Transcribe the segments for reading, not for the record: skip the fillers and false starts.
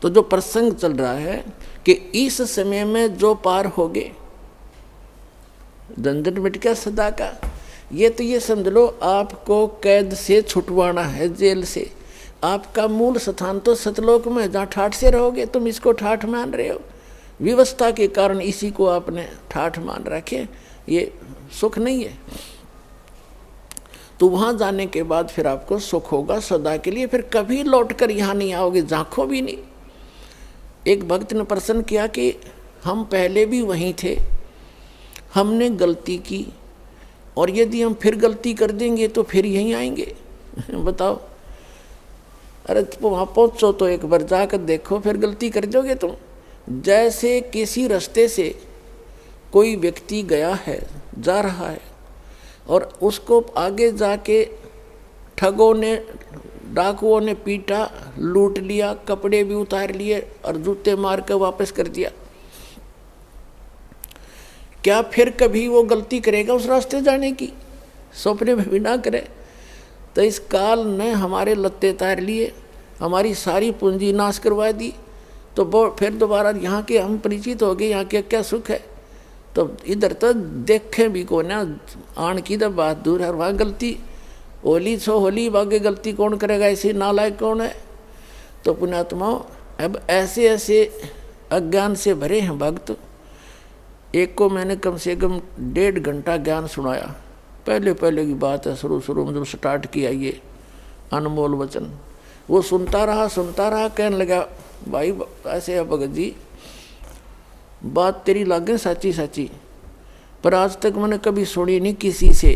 तो जो प्रसंग चल रहा है कि इस समय में जो पार हो गए, झंझट मिट गया सदा का। ये समझ लो आपको कैद से छुटवाना है, जेल से। आपका मूल स्थान तो सतलोक में, जहाँ ठाठ से रहोगे। तुम इसको ठाठ मान रहे हो, व्यवस्था के कारण इसी को आपने ठाठ मान रखे, ये सुख नहीं है। तो वहाँ जाने के बाद फिर आपको सुख होगा सदा के लिए, फिर कभी लौट कर यहाँ नहीं आओगे, झांको भी नहीं। एक भक्त ने प्रश्न किया कि हम पहले भी वहीं थे, हमने गलती की, और यदि हम फिर गलती कर देंगे तो फिर यहीं आएंगे। बताओ, अरे वहाँ पहुँचो तो एक बार जाकर देखो, फिर गलती कर दोगे तुम। जैसे किसी रास्ते से कोई व्यक्ति गया है, जा रहा है, और उसको आगे जाके ठगों ने, डाकुओं ने पीटा, लूट लिया, कपड़े भी उतार लिए और जूते मार कर वापस कर दिया। क्या फिर कभी वो गलती करेगा उस रास्ते जाने की? सपने में भी ना करे। तो इस काल ने हमारे लत्ते तार लिए, हमारी सारी पूंजी नाश करवा दी। तो फिर दोबारा यहाँ के हम परिचित हो गए, यहाँ के क्या सुख है। तो इधर तो देखें भी को ना, आन की तो बात दूर है। वहाँ गलती होली सो होली, बागे गलती कौन करेगा, ऐसे नालायक कौन है। तो पुण्यात्माओं, अब ऐसे ऐसे अज्ञान से भरे हैं भक्त। एक को मैंने कम से कम 1.5 घंटा ज्ञान सुनाया। पहले की बात है, शुरू में जब स्टार्ट किया ये अनमोल वचन, वो सुनता रहा, कहने लगा, भाई ऐसे है भगत जी, बात तेरी लागे सच्ची, पर आज तक मैंने कभी सुनी नहीं किसी से।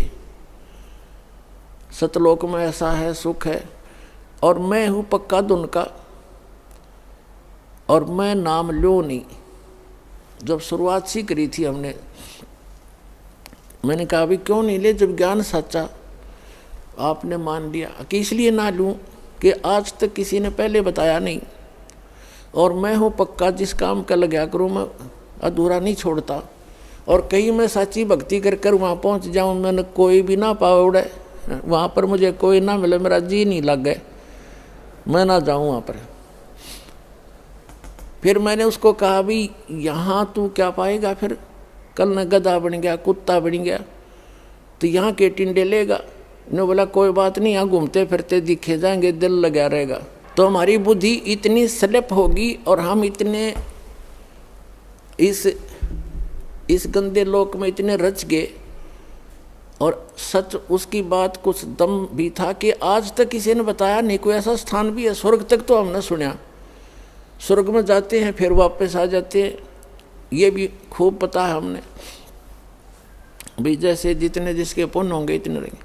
सतलोक में ऐसा है, सुख है, और मैं हूँ पक्का धुन का, और मैं नाम लो नहीं। जब शुरुआत सी करी थी हमने, मैंने कहा अभी क्यों नहीं ले, जब ज्ञान सच्चा आपने मान लिया। कि इसलिए ना लूँ कि आज तक किसी ने पहले बताया नहीं, और मैं हूँ पक्का, जिस काम का लगा करूँ मैं अधूरा नहीं छोड़ता। और कहीं मैं सच्ची भक्ति कर वहाँ पहुँच जाऊँ, मैंने कोई भी ना पावे उड़े, वहाँ पर मुझे कोई ना मिले, मेरा जी नहीं लग गए, मैं ना जाऊँ वहाँ पर। फिर मैंने उसको कहा भी यहाँ तू क्या पाएगा, फिर कल न गधा बन गया, कुत्ता बन गया, तो यहाँ के टिंडे लेगा। ने बोला कोई बात नहीं, यहाँ घूमते फिरते दिखे जाएंगे, दिल लगा रहेगा। तो हमारी बुद्धि इतनी स्लिप होगी और हम इतने इस गंदे लोक में इतने रच गए। और सच उसकी बात कुछ दम भी था कि आज तक किसी ने बताया नहीं, कोई ऐसा स्थान भी है। स्वर्ग तक तो हमने सुना, स्वर्ग में जाते हैं फिर वापस आ जाते हैं, ये भी खूब पता है हमने भी, जैसे जितने जिसके पुण्य होंगे इतने रहेंगे।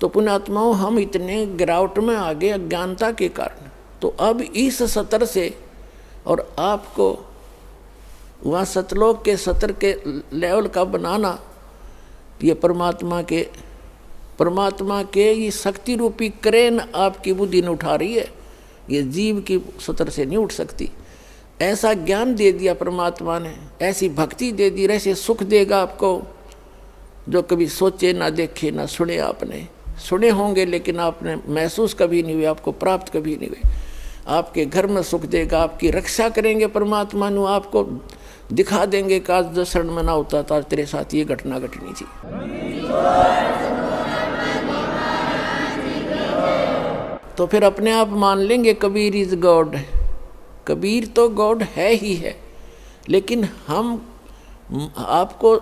तो पुण्यात्माओं, हम इतने गिरावट में आ गए अज्ञानता के कारण। तो अब इस सतर से, और आपको वहाँ सतलोक के सतर के लेवल का बनाना, ये परमात्मा के ये शक्ति रूपी क्रेन आपकी बुद्धि ने उठा रही है, ये जीव की सतर से नहीं उठ सकती। ऐसा ज्ञान दे दिया परमात्मा ने, ऐसी भक्ति दे दी, ऐसे सुख देगा आपको जो कभी सोचे ना देखे ना सुने। आपने सुने होंगे लेकिन आपने महसूस कभी नहीं हुए, आपको प्राप्त कभी नहीं हुए। आपके घर में सुख देगा, आपकी रक्षा करेंगे परमात्मा नु, आपको दिखा देंगे कि आज 10 शरण में ना होता था तेरे साथ ये घटना घटनी थी। तो फिर अपने आप मान लेंगे कबीर इज गॉड। कबीर तो गॉड है ही है, लेकिन हम आपको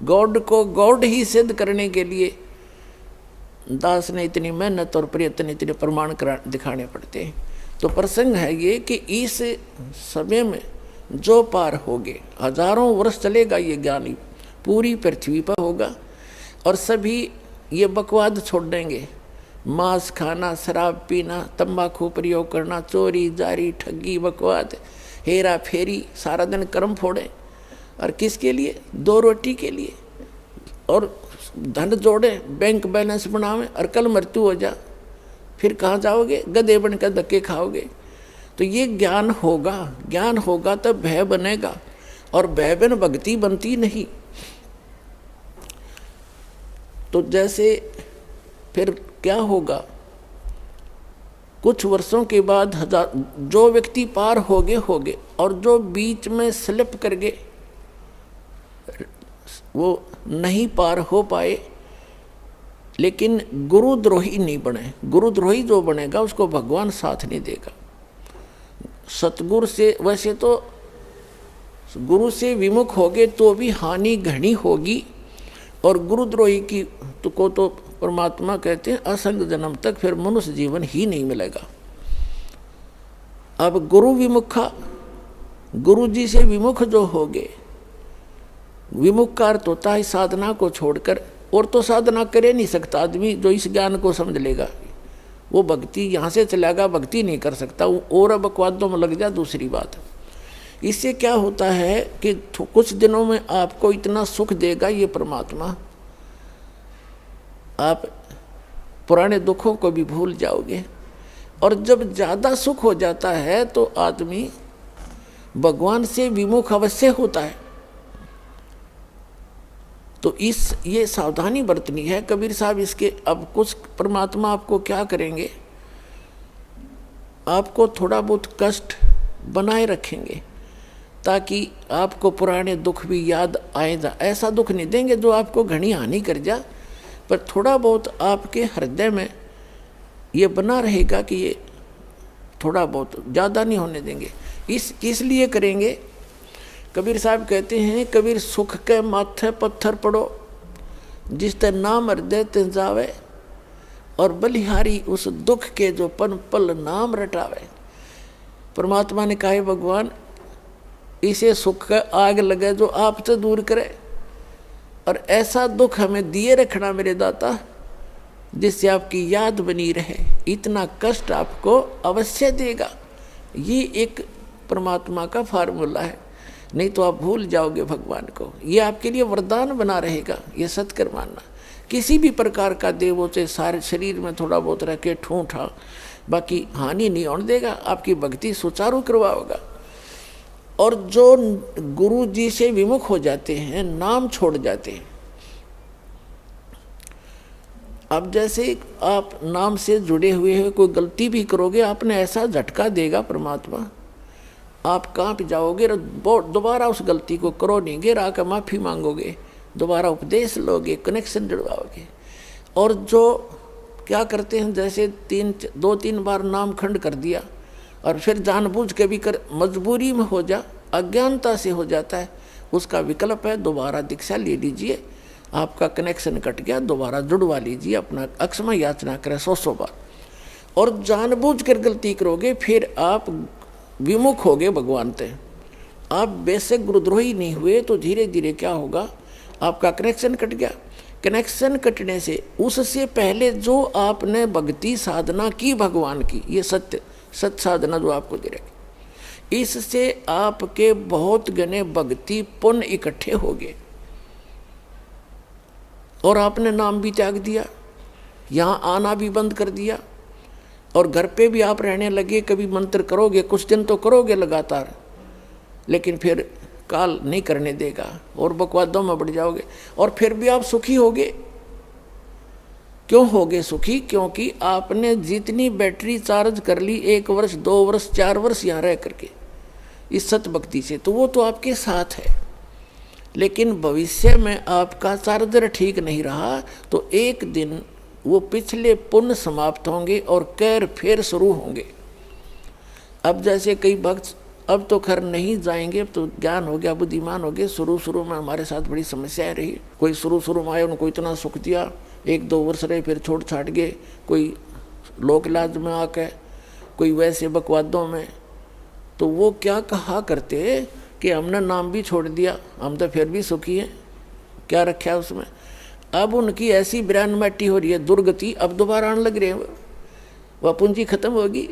गॉड को गॉड ही सिद्ध करने के लिए दास ने इतनी मेहनत और प्रयत्न, इतने प्रमाण दिखाने पड़ते हैं। तो प्रसंग है ये कि इस समय में जो पार होगे, हजारों वर्ष चलेगा ये ज्ञानी, पूरी पृथ्वी पर होगा, और सभी ये बकवाद छोड़ देंगे। मांस खाना, शराब पीना, तंबाकू प्रयोग करना, चोरी जारी, ठगी, बकवाद, हेरा फेरी, सारा दिन कर्म फोड़े। और किसके लिए? 2 रोटी के लिए। और धन जोड़े, बैंक बैलेंस बनावे, और कल मृत्यु हो जा, फिर कहाँ जाओगे? गधे बनकर धक्के खाओगे। तो ये ज्ञान होगा तब भय बनेगा, और भय बिन भक्ति बनती नहीं। तो जैसे फिर क्या होगा, कुछ वर्षों के बाद जो व्यक्ति पार हो गए और जो बीच में स्लिप कर गए वो नहीं पार हो पाए, लेकिन गुरुद्रोही नहीं बने। गुरुद्रोही जो बनेगा उसको भगवान साथ नहीं देगा। सतगुरु से, वैसे तो गुरु से विमुख होगे तो भी हानि घनी होगी, और गुरुद्रोही की को तो परमात्मा कहते हैं असंग जन्म तक फिर मनुष्य जीवन ही नहीं मिलेगा। अब गुरु विमुखा, गुरु जी से विमुख जो होगे, विमुख का अर्थ होता है साधना को छोड़कर, और तो साधना करे नहीं सकता आदमी जो इस ज्ञान को समझ लेगा, वो भक्ति यहाँ से चलेगा, भक्ति नहीं कर सकता, और अब बकवादों में लग जा दूसरी बात। इससे क्या होता है कि कुछ दिनों में आपको इतना सुख देगा ये परमात्मा, आप पुराने दुखों को भी भूल जाओगे। और जब ज़्यादा सुख हो जाता है तो आदमी भगवान से विमुख अवश्य होता है। तो ये सावधानी बरतनी है कबीर साहब इसके। अब कुछ परमात्मा आपको क्या करेंगे, आपको थोड़ा बहुत कष्ट बनाए रखेंगे ताकि आपको पुराने दुख भी याद आए जा। ऐसा दुख नहीं देंगे जो आपको घनी हानि कर जा, पर थोड़ा बहुत आपके हृदय में ये बना रहेगा कि ये थोड़ा बहुत, ज़्यादा नहीं होने देंगे। इसलिए करेंगे। कबीर साहब कहते हैं, कबीर सुख के माथे पत्थर पड़ो, जिस ते नाम हृदय ते जावे, और बलिहारी उस दुख के जो पन पल नाम रटावे। परमात्मा ने कहा भगवान इसे सुख का आग लगे जो आपसे दूर करे, और ऐसा दुख हमें दिए रखना मेरे दाता जिससे आपकी याद बनी रहे। इतना कष्ट आपको अवश्य देगा। ये एक परमात्मा का फार्मूला है, नहीं तो आप भूल जाओगे भगवान को। ये आपके लिए वरदान बना रहेगा, ये सत्कर मानना। किसी भी प्रकार का देवों से सारे शरीर में थोड़ा बहुत रह के ठूठा, बाकी हानि नहीं होने देगा, आपकी भक्ति सुचारू करवाओगा। और जो गुरु जी से विमुख हो जाते हैं, नाम छोड़ जाते हैं, अब जैसे आप नाम से जुड़े हुए हैं, कोई गलती भी करोगे आपने ऐसा झटका देगा परमात्मा, आप कांप जाओगे, दोबारा उस गलती को करो नहीं, गिर आकर माफ़ी मांगोगे, दोबारा उपदेश लोगे, कनेक्शन जुड़वाओगे। और जो क्या करते हैं, जैसे 2-3 बार नाम खंड कर दिया और फिर जानबूझ के भी कर, मजबूरी में हो जा, अज्ञानता से हो जाता है, उसका विकल्प है दोबारा दीक्षा ले लीजिए, आपका कनेक्शन कट गया, दोबारा जुड़वा लीजिए, अपना अक्षमा याचना करें 100 बार। और जानबूझ कर गलती करोगे फिर आप विमुख होगे भगवान से। आप बेशक गुरुद्रोही नहीं हुए तो धीरे धीरे क्या होगा, आपका कनेक्शन कट गया। कनेक्शन कटने से उससे पहले जो आपने भक्ति साधना की भगवान की, ये सत्य साधना जो आपको दे रही, इससे आपके बहुत गने भक्ति पुण्य इकट्ठे हो गए और आपने नाम भी त्याग दिया, यहाँ आना भी बंद कर दिया, और घर पे भी आप रहने लगे। कभी मंत्र करोगे, कुछ दिन तो करोगे लगातार, लेकिन फिर काल नहीं करने देगा और बकवादों में बढ़ जाओगे, और फिर भी आप सुखी होगे। क्यों होगे सुखी? क्योंकि आपने जितनी बैटरी चार्ज कर ली 1 वर्ष 2 वर्ष 4 वर्ष यहाँ रह करके इस सत भक्ति से, तो वो तो आपके साथ है। लेकिन भविष्य में आपका चार्जर ठीक नहीं रहा तो एक दिन वो पिछले पुण्य समाप्त होंगे और कैर फिर शुरू होंगे। अब जैसे कई भक्त अब तो खैर नहीं जाएंगे, अब तो ज्ञान हो गया, बुद्धिमान हो गए। शुरू में हमारे साथ बड़ी समस्याएं रही। कोई शुरू में आए, उनको इतना सुख दिया, 1-2 वर्ष रहे, फिर छोड़ छाट गए। कोई लोक लाज में आके, कोई वैसे बकवादों में। तो वो क्या कहा करते कि हमने नाम भी छोड़ दिया, हम तो फिर भी सुखी हैं, क्या रखा है उसमें। अब उनकी ऐसी ब्रांड मैटी हो रही है, दुर्गति, अब दोबारा आने लग रहे हैं, वह पूंजी खत्म होगी।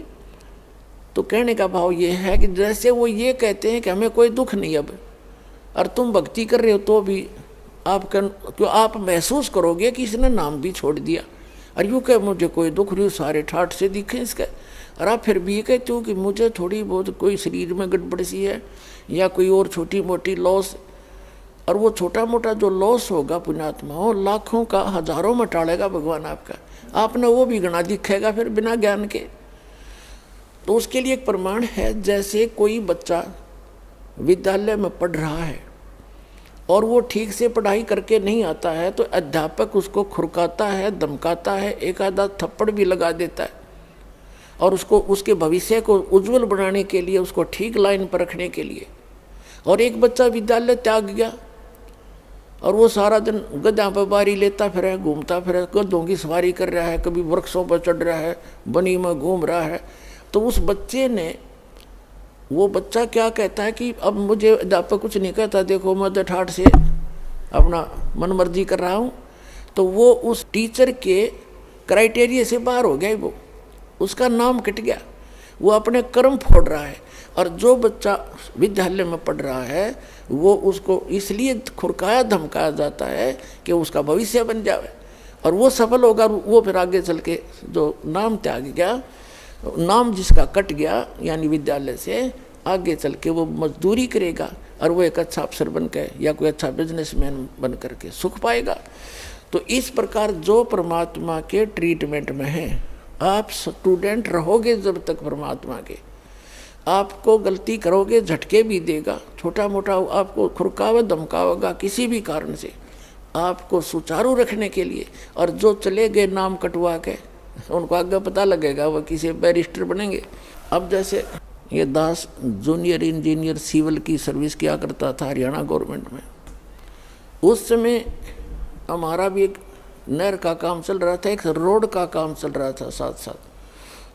तो कहने का भाव ये है कि जैसे वो ये कहते हैं कि हमें कोई दुख नहीं अब, और तुम भक्ति कर रहे हो तो भी आप महसूस करोगे कि इसने नाम भी छोड़ दिया, और यूँ कह मुझे कोई दुख नहीं, सारे ठाठ से दिखे इसका। और आप फिर भी ये कहते हो कि मुझे थोड़ी बहुत कोई शरीर में गड़बड़ सी है या कोई और छोटी मोटी लॉस, और वो छोटा मोटा जो लॉस होगा पुण्यात्मा हो, लाखों का हजारों में टालेगा भगवान आपका, आपने वो भी गणा दिखेगा फिर बिना ज्ञान के। तो उसके लिए एक प्रमाण है, जैसे कोई बच्चा विद्यालय में पढ़ रहा है और वो ठीक से पढ़ाई करके नहीं आता है तो अध्यापक उसको खुरकाता है, धमकाता है, एक आधा थप्पड़ भी लगा देता है, और उसको उसके भविष्य को उज्जवल बनाने के लिए, उसको ठीक लाइन पर रखने के लिए। और एक बच्चा विद्यालय त्याग गया और वो सारा दिन गधा पर बारी लेता फिर, घूमता फिर, गधों की सवारी कर रहा है, कभी वृक्षों पर चढ़ रहा है, बनी में घूम रहा है, तो उस बच्चे ने, वो बच्चा क्या कहता है कि अब मुझे अध्यापक कुछ नहीं कहता, देखो मैं तो ठाठ से अपना मनमर्जी कर रहा हूँ। तो वो उस टीचर के क्राइटेरिया से बाहर हो गया, वो उसका नाम कट गया, वो अपने कर्म फोड़ रहा है। और जो बच्चा विद्यालय में पढ़ रहा है वो उसको इसलिए खुरकाया धमकाया जाता है कि उसका भविष्य बन जाए और वो सफल होगा। वो फिर आगे चल के जो नाम त्याग गया, नाम जिसका कट गया यानी विद्यालय से, आगे चल के वो मजदूरी करेगा और वो एक अच्छा अफसर बन के या कोई अच्छा बिजनेसमैन बन करके सुख पाएगा। तो इस प्रकार जो परमात्मा के ट्रीटमेंट में है, आप स्टूडेंट रहोगे जब तक परमात्मा के, आपको गलती करोगे झटके भी देगा, छोटा मोटा आपको खुरकावे धमकावेगा किसी भी कारण से, आपको सुचारू रखने के लिए। और जो चले गए नाम कटवा के, उनको आगे पता लगेगा वो किसी बैरिस्टर बनेंगे। अब जैसे ये दास जूनियर इंजीनियर सिविल की सर्विस किया करता था हरियाणा गवर्नमेंट में, उस समय हमारा भी एक नहर का काम चल रहा था, एक रोड का काम चल रहा था साथ साथ।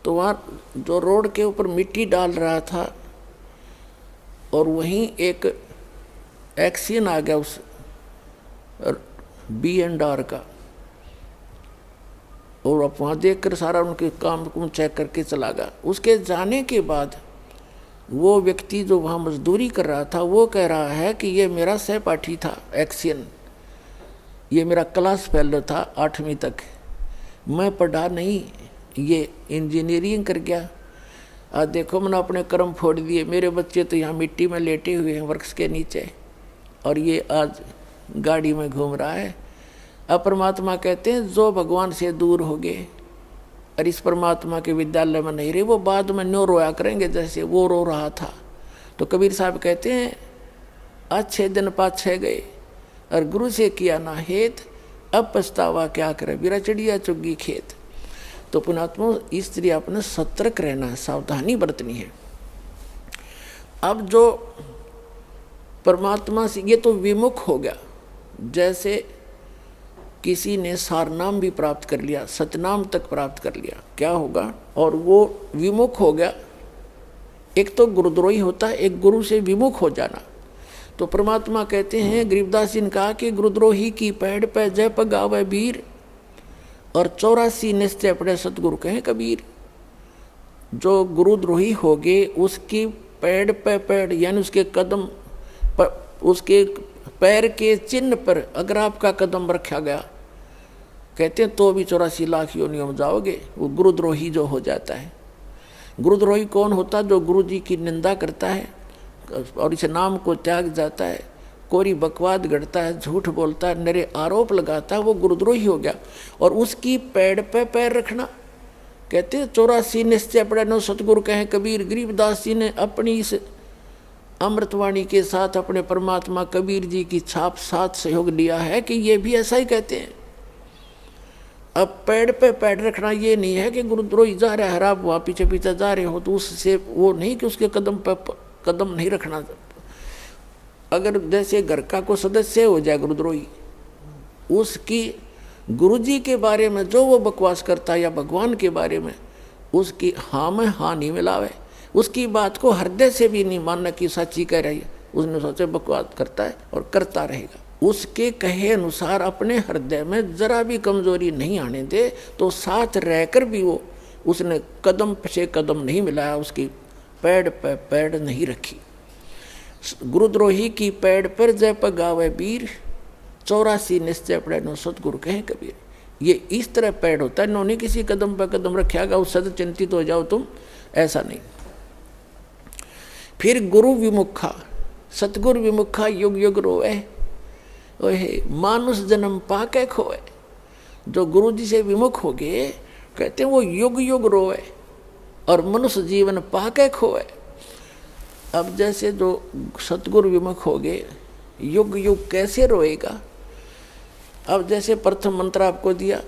तो वहाँ जो रोड के ऊपर मिट्टी डाल रहा था और वहीं एक एक्सीडेंट आ गया उस B&R का, और अब वहाँ देख कर सारा उनके काम को चेक करके चला गया। उसके जाने के बाद वो व्यक्ति जो वहाँ मजदूरी कर रहा था वो कह रहा है कि ये मेरा सहपाठी था एक्सीडेंट, ये मेरा क्लास फेलो था 8वीं तक, मैं पढ़ा नहीं, ये इंजीनियरिंग कर गया। आज देखो मैंने अपने कर्म फोड़ दिए, मेरे बच्चे तो यहाँ मिट्टी में लेटे हुए हैं वृक्ष के नीचे और ये आज गाड़ी में घूम रहा है। अब परमात्मा कहते हैं जो भगवान से दूर हो गए और इस परमात्मा के विद्यालय में नहीं रहे, वो बाद में न्यो रोया करेंगे जैसे वो रो रहा था। तो कबीर साहब कहते हैं अच्छे दिन पाछे गए और गुरु से किया ना हेत, अब पछतावा क्या करे, बिरा चिड़िया चुग्गी खेत। तो पुणात्मा इस तरह अपने सतर्क रहना है, सावधानी बरतनी है। अब जो परमात्मा से ये तो विमुख हो गया, जैसे किसी ने सारनाम भी प्राप्त कर लिया, सतनाम तक प्राप्त कर लिया, क्या होगा, और वो विमुख हो गया। एक तो गुरुद्रोही होता है, एक गुरु से विमुख हो जाना। तो परमात्मा कहते हैं, गरीबदास जी ने कहा कि गुरुद्रोही की पैड़ पे जय पगावे वीर और 84 निश्चय पड़े सतगुरु कहें कबीर। जो गुरुद्रोही हो गए उसकी पैड़ पे पैड़ यानी उसके कदम पर, उसके पैर के चिन्ह पर अगर आपका कदम रखा गया, कहते हैं तो भी 84 लाख योनियों में जाओगे। वो गुरुद्रोही जो हो जाता है। गुरुद्रोही कौन होता? जो गुरु जी की निंदा करता है और इस नाम को त्याग जाता है, कोरी बकवाद गढ़ता है, झूठ बोलता है, नरे आरोप लगाता है, वो गुरुद्रोही हो गया। और उसकी पैड़ पे पैर रखना, कहते हैं 84 निश्चय पड़े नो सतगुरु कहें कबीर। गरीबदास जी ने अपनी इस अमृतवाणी के साथ अपने परमात्मा कबीर जी की छाप साथ सहयोग लिया है कि ये भी ऐसा ही कहते हैं। अब पैड़ पे पैड़ रखना ये नहीं है कि गुरुद्रोही जा रहा है, आप वहाँ पीछे पीछे जा रहे हो तो उससे वो नहीं कि उसके कदम पे कदम नहीं रखना। अगर जैसे घर का कोई सदस्य हो जाए गुरुद्रोही, उसकी गुरुजी के बारे में जो वो बकवास करता है या भगवान के बारे में, उसकी हाँ में हाँ नहीं मिलावे, उसकी बात को हृदय से भी नहीं मानना कि सच्ची कह रही है, उसने सोचे बकवास करता है और करता रहेगा। उसके कहे अनुसार अपने हृदय में जरा भी कमजोरी नहीं आने दे, तो साथ रहकर भी वो उसने कदम से कदम नहीं मिलाया, उसकी पैड़ पे पैड़ नहीं रखी। गुरुद्रोही की पैड़ पर जय पगावे वीर, 84 निश्चय पड़े नो सतगुरु कहें कबीर। ये इस तरह पैड़ होता है, इन्होंने किसी कदम पर कदम रखेगा उससे तो चिंतित हो जाओ तुम, ऐसा नहीं। फिर गुरु विमुखा, सतगुरु विमुखा युग युग रोए, ओहे मानुष जन्म पाके खोए। जो गुरु जी से विमुख हो गए कहते हैं वो युग युग रोए और मनुष्य जीवन पाके खोए। अब जैसे जो सतगुरु विमुख हो गए युग युग कैसे रोएगा। अब जैसे प्रथम मंत्र आपको दिया,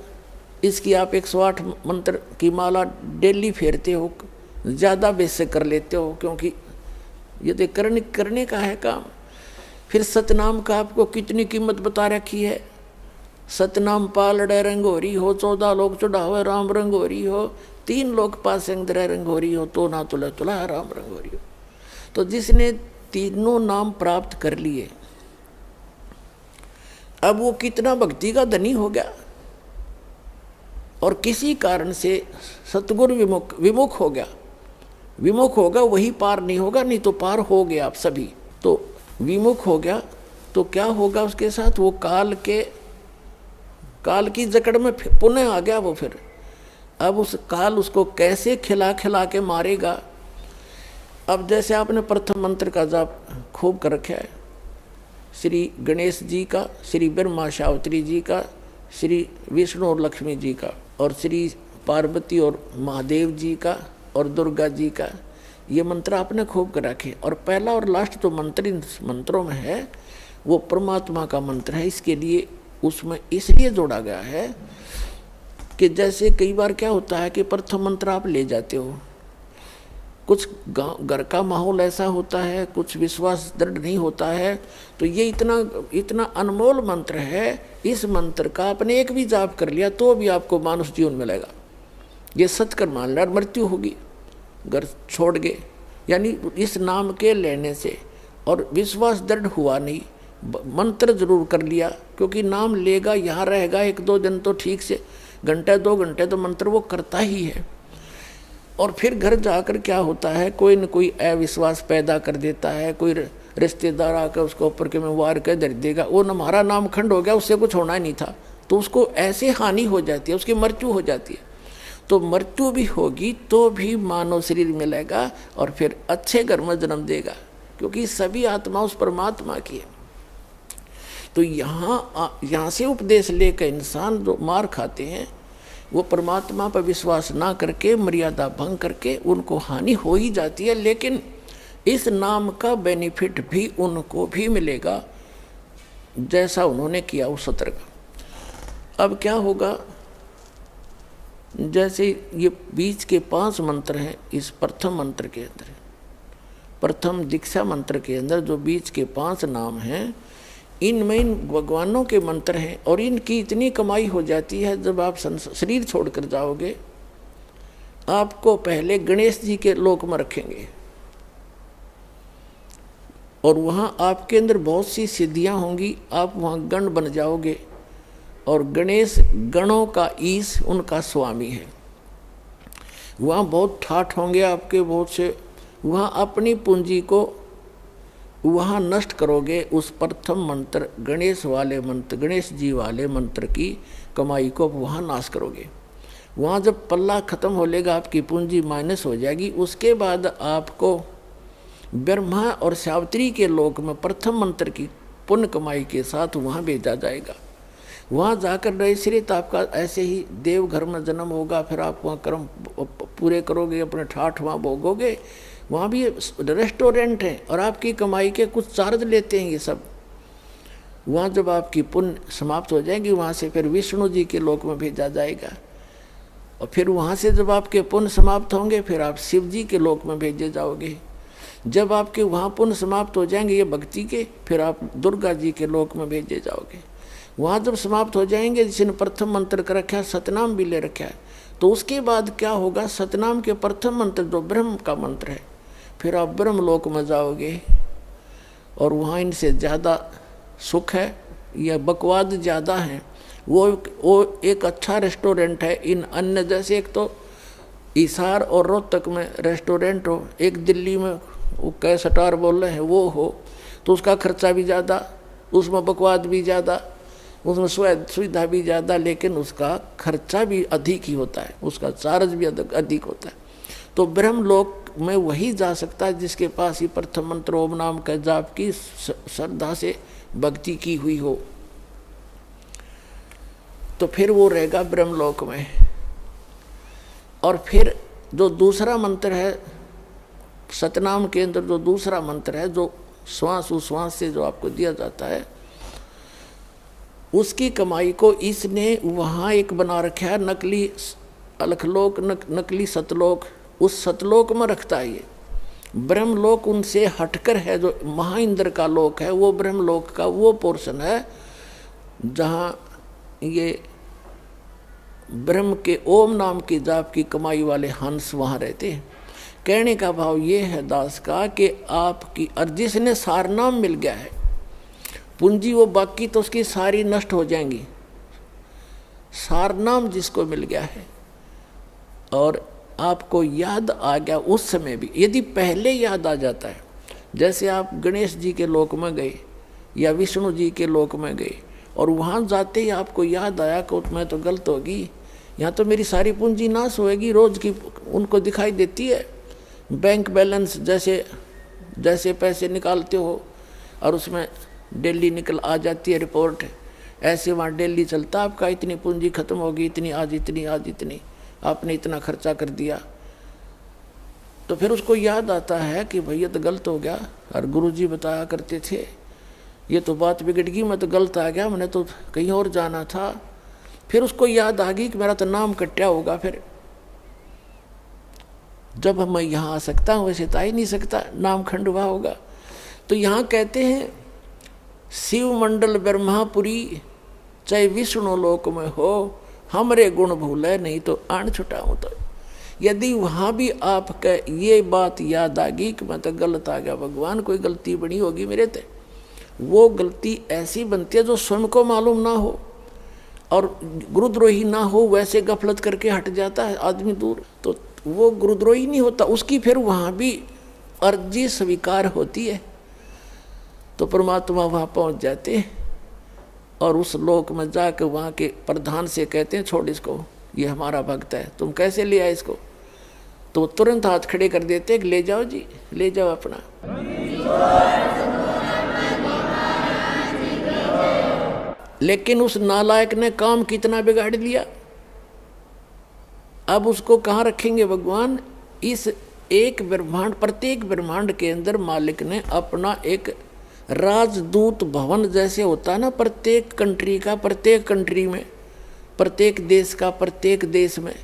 इसकी आप 108 मंत्र की माला डेली फेरते हो, ज़्यादा बेस कर लेते हो, क्योंकि ये तो करने का है काम। फिर सतनाम का आपको कितनी कीमत बता रखी है। सतनाम पालड़े रंगोरी हो, 14 लोग चढ़ावे राम रंगोरी हो, 3 लोग पास रंगोरी हो, तो ना तुला तुला राम रंगोरी हो। तो जिसने तीनों नाम प्राप्त कर लिए अब वो कितना भक्ति का धनी हो गया। और किसी कारण से सतगुरु विमुख हो गया, विमुख होगा वही पार नहीं होगा, नहीं तो पार हो गया आप सभी। तो विमुख हो गया तो क्या होगा उसके साथ, वो काल की जकड़ में पुनः आ गया वो। फिर अब उस काल उसको कैसे खिला खिला के मारेगा। अब जैसे आपने प्रथम मंत्र का जाप खूब कर रखा है, श्री गणेश जी का, श्री ब्रह्मा सावित्री जी का, श्री विष्णु और लक्ष्मी जी का, और श्री पार्वती और महादेव जी का, और दुर्गा जी का, ये मंत्र आपने खूब कर रखे। और पहला और लास्ट जो मंत्र इन मंत्रों में है वो परमात्मा का मंत्र है। इसके लिए उसमें इसलिए जोड़ा गया है कि जैसे कई बार क्या होता है कि प्रथम मंत्र आप ले जाते हो, कुछ घर का माहौल ऐसा होता है, कुछ विश्वास दृढ़ नहीं होता है, तो ये इतना अनमोल मंत्र है, इस मंत्र का आपने एक भी जाप कर लिया तो भी आपको मानुष जीवन मिलेगा। ये सत्कर मान लिया, मृत्यु होगी घर छोड़ गए, यानी इस नाम के लेने से और विश्वास दृढ़ हुआ नहीं, मंत्र जरूर कर लिया, क्योंकि नाम लेगा यहाँ रहेगा 1-2 दिन तो ठीक से, घंटे 2 घंटे तो मंत्र वो करता ही है। और फिर घर जाकर क्या होता है, कोई न कोई अविश्वास पैदा कर देता है, कोई रिश्तेदार आकर उसको ऊपर के में वार कर धर देगा, वो हमारा नाम खंड हो गया, उससे कुछ होना ही नहीं था, तो उसको ऐसे हानि हो जाती है, उसकी मृत्यु हो जाती है। तो मृत्यु भी होगी तो भी मानव शरीर मिलेगा और फिर अच्छे घर में जन्म देगा, क्योंकि सभी आत्मा उस परमात्मा की है। तो यहाँ से उपदेश लेकर इंसान जो मार खाते हैं वो परमात्मा पर विश्वास ना करके, मर्यादा भंग करके उनको हानि हो ही जाती है। लेकिन इस नाम का बेनिफिट भी उनको भी मिलेगा जैसा उन्होंने किया उस सत्र का। अब क्या होगा, जैसे ये बीच के 5 मंत्र हैं, इस प्रथम मंत्र के अंदर, प्रथम दीक्षा मंत्र के अंदर जो बीच के 5 नाम हैं, इनमें इन भगवानों के मंत्र हैं और इनकी इतनी कमाई हो जाती है। जब आप शरीर छोड़कर जाओगे आपको पहले गणेश जी के लोक में रखेंगे और वहाँ आपके अंदर बहुत सी सिद्धियाँ होंगी, आप वहाँ गण बन जाओगे और गणेश गणों का ईश उनका स्वामी है। वहाँ बहुत ठाठ होंगे आपके बहुत से, वहाँ अपनी पूंजी को वहाँ नष्ट करोगे। उस प्रथम मंत्र गणेश वाले मंत्र, गणेश जी वाले मंत्र की कमाई को वहाँ नाश करोगे। वहाँ जब पल्ला खत्म हो लेगा, आपकी पूंजी माइनस हो जाएगी, उसके बाद आपको ब्रह्मा और सावित्री के लोक में प्रथम मंत्र की पुण्य कमाई के साथ वहाँ भेजा जाएगा। वहाँ जाकर रहे श्रेत आपका ऐसे ही देवघर में जन्म होगा, फिर आप वहाँ कर्म पूरे करोगे, अपने ठाठ वहाँ भोगोगे। वहाँ भी रेस्टोरेंट है और आपकी कमाई के कुछ चार्ज लेते हैं ये सब। वहाँ जब आपकी पुण्य समाप्त हो जाएगी, वहाँ से फिर विष्णु जी के लोक में भेजा जाएगा और फिर वहाँ से जब आपके पुण्य समाप्त होंगे फिर आप शिव जी के लोक में भेजे जाओगे। जब आपके वहाँ पुण्य समाप्त हो जाएंगे ये भक्ति के, फिर आप दुर्गा जी के लोक में भेजे जाओगे। वहाँ जब समाप्त हो जाएंगे, जिसने प्रथम मंत्र का रखा है, सतनाम भी ले रखा है, तो उसके बाद क्या होगा, सतनाम के प्रथम मंत्र जो ब्रह्म का मंत्र है, फिर आप ब्रह्म लोक में जाओगे और वहाँ इनसे ज़्यादा सुख है या बकवाद ज़्यादा है। वो एक अच्छा रेस्टोरेंट है। इन अन्य जैसे एक तो हिसार और रोहतक में रेस्टोरेंट हो, एक दिल्ली में वो कैसटार बोल रहे हैं वो हो, तो उसका खर्चा भी ज़्यादा, उसमें बकवाद भी ज़्यादा, उसमें सुविधा भी ज़्यादा, लेकिन उसका खर्चा भी अधिक ही होता है, उसका चार्ज भी अधिक होता है। तो ब्रह्मलोक में वही जा सकता है जिसके पास ही प्रथम मंत्र ओम नाम का जाप की श्रद्धा से भक्ति की हुई हो। तो फिर वो रहेगा ब्रह्मलोक में। और फिर जो दूसरा मंत्र है सतनाम के अंदर, जो दूसरा मंत्र है जो श्वास उश्वास से जो आपको दिया जाता है, उसकी कमाई को इसने वहाँ एक बना रखा है नकली अलखलोक, नकली सतलोक। उस सतलोक में रखता है ये। ब्रह्मलोक उनसे हटकर है, जो महाइंद्र का लोक है, वो ब्रह्मलोक का वो पोर्शन है जहाँ ये ब्रह्म के ओम नाम की जाप की कमाई वाले हंस वहाँ रहते हैं। कहने का भाव ये है दास का कि आपकी और जिसने सारनाम मिल गया है पूंजी, वो बाकी तो उसकी सारी नष्ट हो जाएंगी। सारनाम जिसको मिल गया है और आपको याद आ गया उस समय भी, यदि पहले याद आ जाता है, जैसे आप गणेश जी के लोक में गए या विष्णु जी के लोक में गए और वहाँ जाते ही आपको याद आया कि मैं तो गलत होगी, यहाँ तो मेरी सारी पूंजी नाश होएगी, रोज की उनको दिखाई देती है बैंक बैलेंस, जैसे जैसे पैसे निकालते हो और उसमें डेली निकल आ जाती है रिपोर्ट, ऐसे वहाँ डेली चलता आपका इतनी पूंजी खत्म होगी, इतनी आज इतनी, आज इतनी, आपने इतना खर्चा कर दिया। तो फिर उसको याद आता है कि भैया तो गलत हो गया, और गुरुजी बताया करते थे ये तो बात बिगड़ गई, मैं तो गलत आ गया, मैंने तो कहीं और जाना था। फिर उसको याद आ गई कि मेरा तो नाम कट्या होगा, फिर जब मैं यहाँ आ सकता हूँ वैसे तो आ ही नहीं सकता, नाम खंडवा होगा। तो यहाँ कहते हैं शिव मंडल ब्रह्मापुरी चाहे विष्णु लोक में हो, हमरे गुण भूले नहीं तो आन छुटाऊँ। तो यदि वहाँ भी आपका ये बात याद आ गई कि मैं तो गलत आ गया, भगवान कोई गलती बनी होगी मेरे ते, वो गलती ऐसी बनती है जो स्वयं को मालूम ना हो और गुरुद्रोही ना हो, वैसे गफलत करके हट जाता है आदमी दूर, तो वो गुरुद्रोही नहीं होता, उसकी फिर वहाँ भी अर्जी स्वीकार होती है। तो परमात्मा वहाँ पहुँच जाते हैं और उस लोक में जाकर वहाँ के प्रधान से कहते हैं छोड़ इसको, ये हमारा भक्त है, तुम कैसे ले आए इसको। तो तुरंत हाथ खड़े कर देते कि ले जाओ जी, ले जाओ अपना। लेकिन उस नालायक ने काम कितना बिगाड़ लिया, अब उसको कहाँ रखेंगे भगवान। इस एक ब्रह्मांड, प्रत्येक ब्रह्मांड के अंदर मालिक ने अपना एक राजदूत भवन जैसे होता है ना, प्रत्येक कंट्री का, प्रत्येक कंट्री में, प्रत्येक देश का प्रत्येक देश में,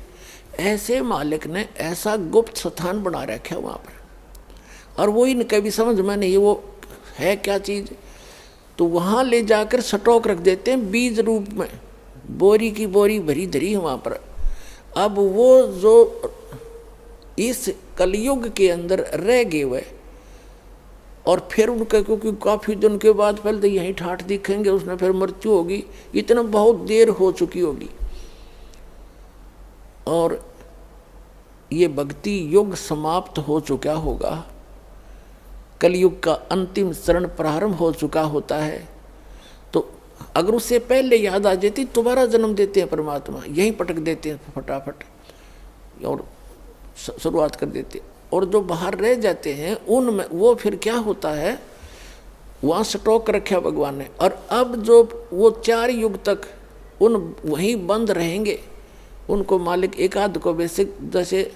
ऐसे मालिक ने ऐसा गुप्त स्थान बना रखा है वहाँ पर। और वो इनका भी समझ में नहीं वो है क्या चीज़, तो वहाँ ले जाकर स्टॉक रख देते हैं बीज रूप में, बोरी की बोरी भरी धरी है वहाँ पर। अब वो जो इस कलयुग के अंदर रह गए हुए और फिर उनका, क्योंकि काफ़ी दिन के बाद पहले तो यहीं ठाठ दिखेंगे, उसमें फिर मृत्यु होगी, इतना बहुत देर हो चुकी होगी और ये भक्ति युग समाप्त हो चुका होगा, कलयुग का अंतिम चरण प्रारंभ हो चुका होता है। तो अगर उससे पहले याद आ जाती, दोबारा जन्म देते हैं परमात्मा, यहीं पटक देते हैं फटाफट और शुरुआत कर देते। और जो बाहर रह जाते हैं उनमें वो फिर क्या होता है, वहाँ स्टॉक रखा भगवान ने। और अब जो वो 4 युग तक उन वहीं बंद रहेंगे, उनको मालिक एक आध को बेसिक जैसे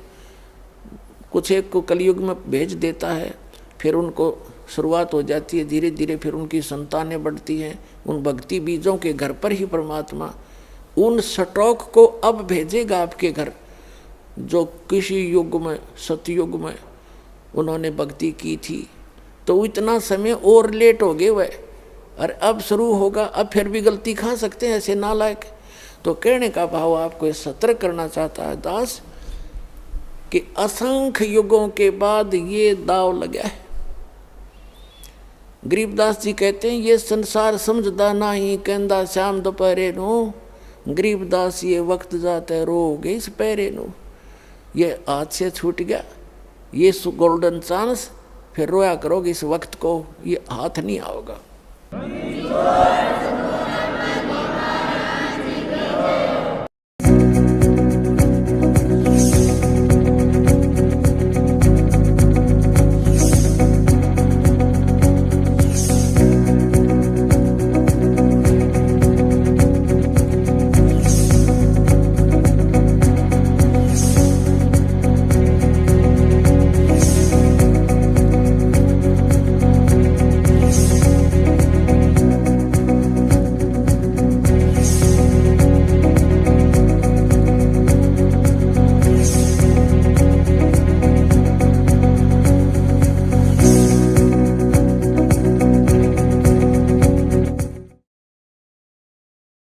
कुछ एक को कलयुग में भेज देता है, फिर उनको शुरुआत हो जाती है, धीरे धीरे फिर उनकी संतानें बढ़ती हैं, उन भक्ति बीजों के घर पर ही परमात्मा उन स्टॉक को अब भेजेगा आपके घर, जो किसी युग में, सतयुग में उन्होंने भक्ति की थी। तो इतना समय और लेट हो गए वह, और अब शुरू होगा, अब फिर भी गलती खा सकते हैं ऐसे नालायक। तो कहने का भाव आपको सतर्क करना चाहता है दास कि असंख्य युगों के बाद ये दाव लगा है। गरीबदास जी कहते हैं ये संसार समझदा नहीं, कहंदा श्याम दोपहरे नो, गरीबदास ये वक्त जाते रोगे इस पैरे नो। ये हाथ से छूट गया ये गोल्डन चांस, फिर रोया करोगे इस वक्त को, ये हाथ नहीं आओगा।